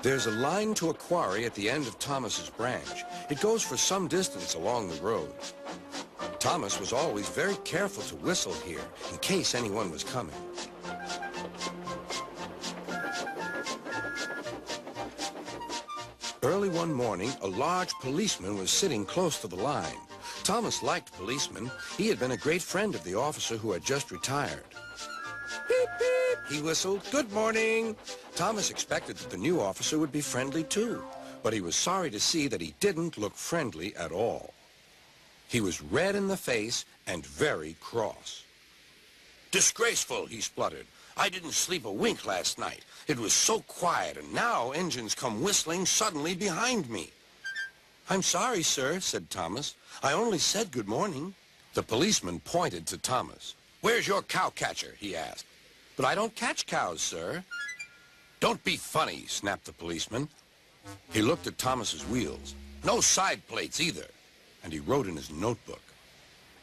There's a line to a quarry at the end of Thomas's branch. It goes for some distance along the road. Thomas was always very careful to whistle here in case anyone was coming. Early one morning, a large policeman was sitting close to the line. Thomas liked policemen. He had been a great friend of the officer who had just retired. Beep, beep, he whistled. Good morning. Thomas expected that the new officer would be friendly too, but he was sorry to see that he didn't look friendly at all. He was red in the face and very cross. Disgraceful, he spluttered. I didn't sleep a wink last night. It was so quiet, and now engines come whistling suddenly behind me. I'm sorry, sir, said Thomas. I only said good morning. The policeman pointed to Thomas. Where's your cowcatcher? He asked. But I don't catch cows, sir. Don't be funny, snapped the policeman. He looked at Thomas's wheels. No side plates either. And he wrote in his notebook.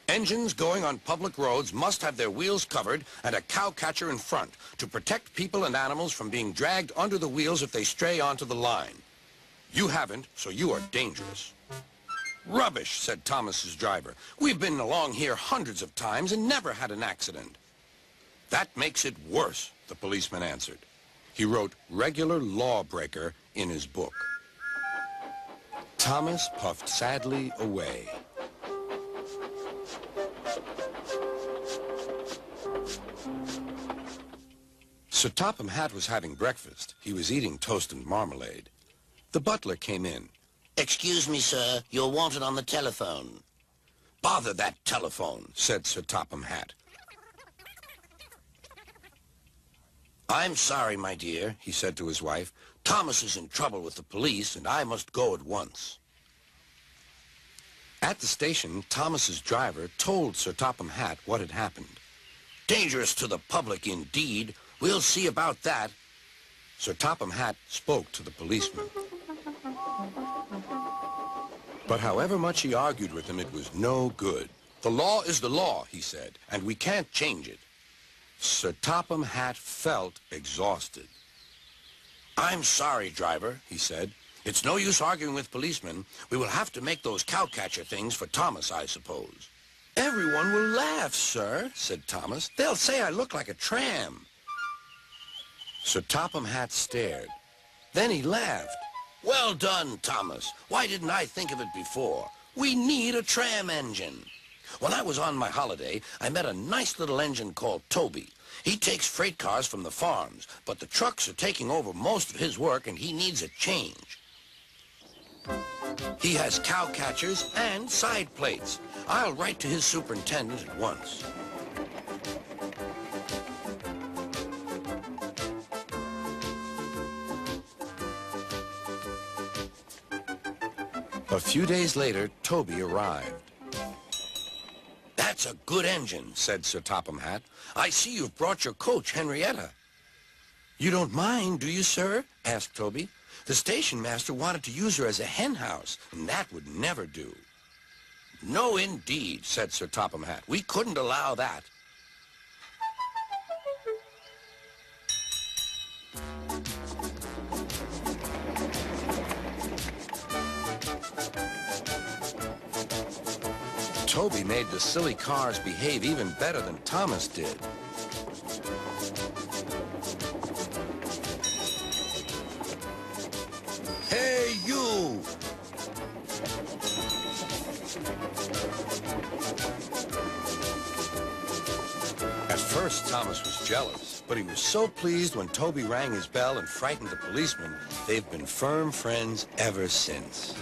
Engines going on public roads must have their wheels covered and a cowcatcher in front to protect people and animals from being dragged under the wheels if they stray onto the line. You haven't, so you are dangerous. Rubbish, said Thomas's driver. We've been along here hundreds of times and never had an accident. That makes it worse, the policeman answered. He wrote regular lawbreaker in his book. Thomas puffed sadly away. Sir Topham Hatt was having breakfast. He was eating toast and marmalade. The butler came in. Excuse me, sir. You're wanted on the telephone. Bother that telephone, said Sir Topham Hatt. I'm sorry, my dear, he said to his wife. Thomas is in trouble with the police, and I must go at once. At the station, Thomas's driver told Sir Topham Hatt what had happened. Dangerous to the public, indeed. We'll see about that. Sir Topham Hatt spoke to the policeman. But however much he argued with him, it was no good. The law is the law, he said, and we can't change it. Sir Topham Hatt felt exhausted. I'm sorry, driver, he said. It's no use arguing with policemen. We will have to make those cowcatcher things for Thomas, I suppose. Everyone will laugh, sir, said Thomas. They'll say I look like a tram. Sir Topham Hatt stared. Then he laughed. Well done, Thomas. Why didn't I think of it before? We need a tram engine. When I was on my holiday, I met a nice little engine called Toby. He takes freight cars from the farms, but the trucks are taking over most of his work and he needs a change. He has cowcatchers and side plates. I'll write to his superintendent at once. A few days later, Toby arrived. That's a good engine, said Sir Topham Hatt. I see you've brought your coach, Henrietta. You don't mind, do you, sir? Asked Toby. The station master wanted to use her as a hen house, and that would never do. No, indeed, said Sir Topham Hatt. We couldn't allow that. Toby made the silly cars behave even better than Thomas did. Hey, you! At first, Thomas was jealous, but he was so pleased when Toby rang his bell and frightened the policeman. They've been firm friends ever since.